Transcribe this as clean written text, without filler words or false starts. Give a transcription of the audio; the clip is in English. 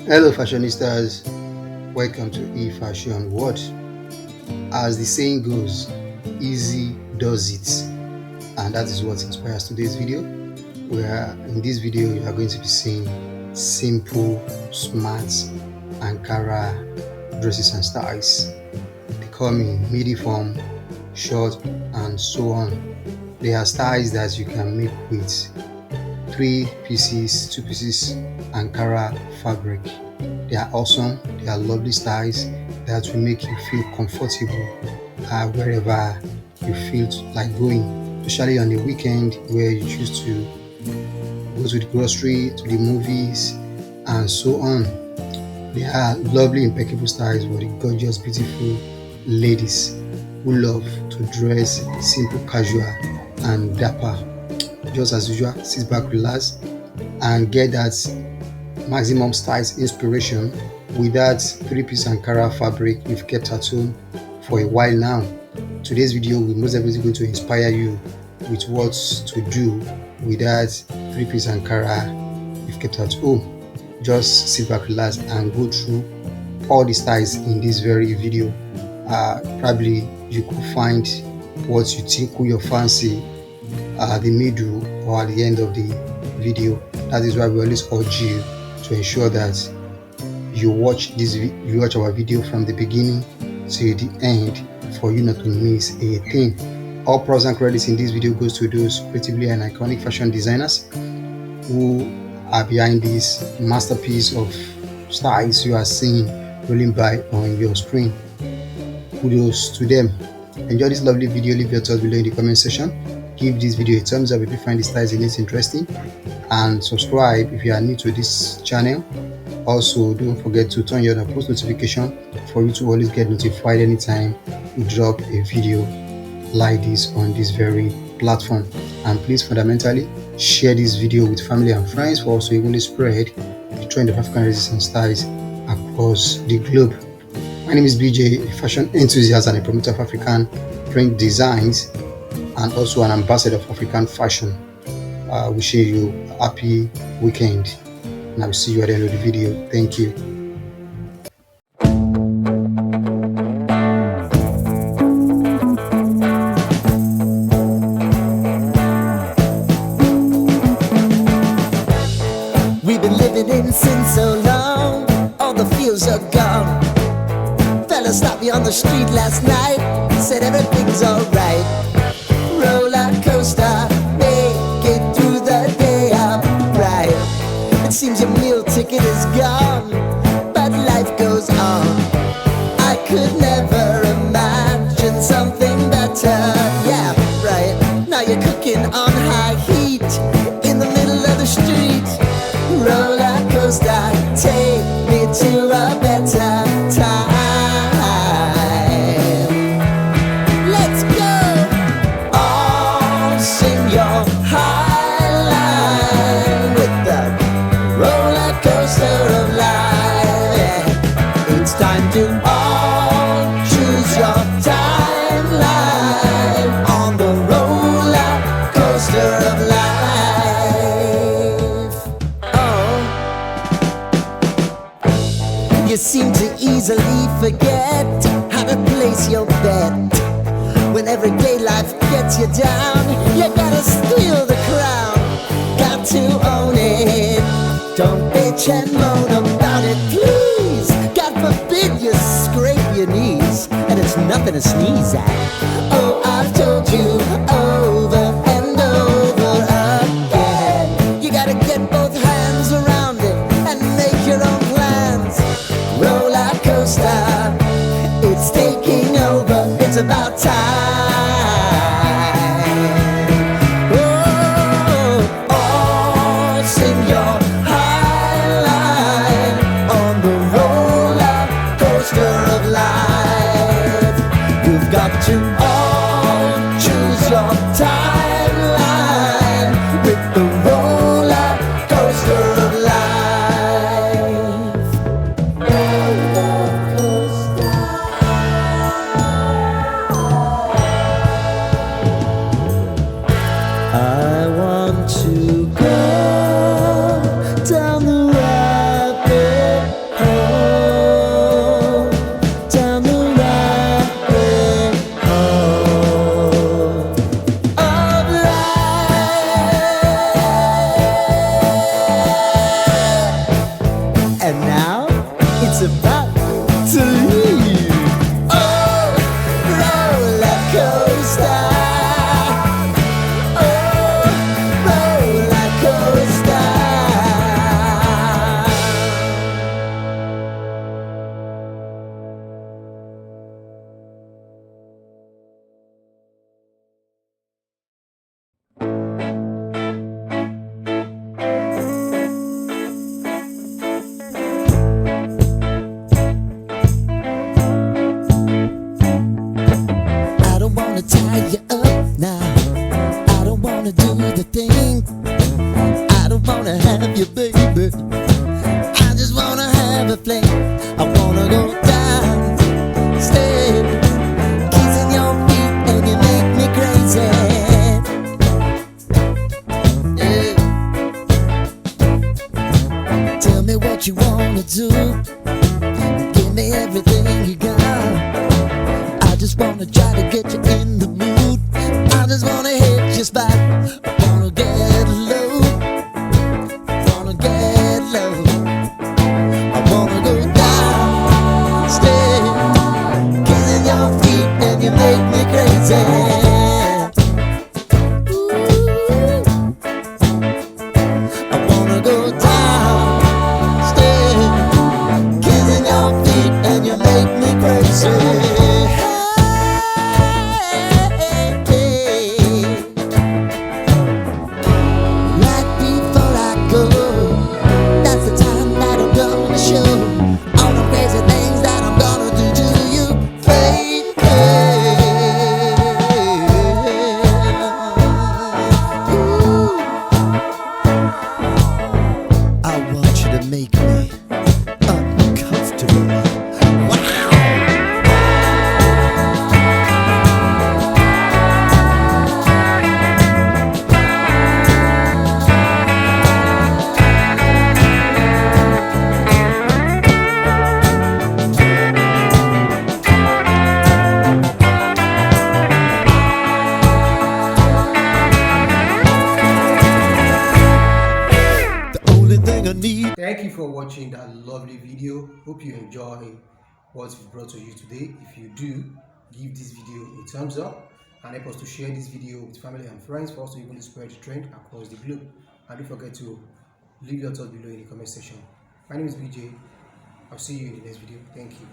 Hello, fashionistas. Welcome to Fashion. What, as the saying goes, easy does it, and that is what inspires today's video. Where in this video you are going to be seeing simple, smart Ankara dresses and styles. They come in midi form, short, and so on. They are styles that you can make with 3 pieces, 2 pieces Ankara fabric. They are awesome. They are lovely styles that will make you feel comfortable wherever you feel like going, especially on the weekend where you choose to go to the grocery, to the movies, and so on. They are lovely, impeccable styles for the gorgeous, beautiful ladies who love to dress simple, casual, and dapper. Just as usual, sit back, relax, and get that maximum styles inspiration with that 3-piece Ankara fabric you've kept at home for a while now. Today's video will most definitely going to inspire you with what to do with that 3-piece Ankara you've kept at home. Just sit back, relax, and go through all the styles in this very video. Probably you could find what you think your fancy at the middle or at the end of the video. That is why we always urge you to ensure that you watch our video from the beginning to the end for you not to miss a thing. All props and credits in this video goes to those creatively and iconic fashion designers who are behind this masterpiece of styles you are seeing rolling by on your screen. Kudos to them. Enjoy this lovely video. Leave your thoughts below in the comment section. Give this video a thumbs up if you find the styles in it interesting, and subscribe if you are new to this channel. Also, don't forget to turn on post notification for you to always get notified anytime we drop a video like this on this very platform. And please fundamentally share this video with family and friends for also evenly spread the trend of African dresses and styles across the globe. My name is BJ, a fashion enthusiast and a promoter of African print designs, and also an ambassador of African fashion. Wishing you a happy weekend, and I will see you at the end of the video. Thank you. We've been living in sin so long, all the feels are gone. Fella stopped me on the street last night, said everything's alright. Roller coaster, make it through the day, I'm right. It seems your meal ticket is gone, but life goes on. I could never imagine something better. Yeah, right. Now you're cooking on high heat in the middle of the street. Roller coaster, take me to a better time. Let's go! All sing your high line with the roller coaster of life. Yeah. It's time to all choose your timeline on the roller coaster of life. You seem to easily forget how to place your bet. When everyday life gets you down, you gotta steal the crown. Got to own it. Don't bitch and moan about it, please. God forbid you scrape your knees, and it's nothing to sneeze at. Oh, I've told you over and over again. You gotta get both hands around it and make your own plans. Roller coaster, it's taking over, it's about time. Oh, all sing your high line on the roller coaster of life. You've got to all choose your timeline with the roller coaster of life. flame. I wanna go down, stay, kissing your feet, and you make me crazy. Yeah. Tell me what you wanna do. Give me everything you got. I just wanna try to get you in the mood. I just wanna hit your spot. I wanna get low. Wanna get low. I wanna go down, stay, kissing your feet, and you make me crazy. I wanna go down, stay, kissing your feet, and you make me crazy. Right before I go, that's the time that I'm gonna show all the crazy things that I'm gonna do to you, baby. Ooh. I want you to make me uncomfortable. The only thing I need. Thank you for watching that lovely video. Hope you enjoy what we've brought to you today. If you do, give this video a thumbs up and help us to share this video with family and friends for us to even spread the trend across the globe. And don't forget to leave your thoughts below in the comment section. My name is BJ. I'll see you in the next video. Thank you.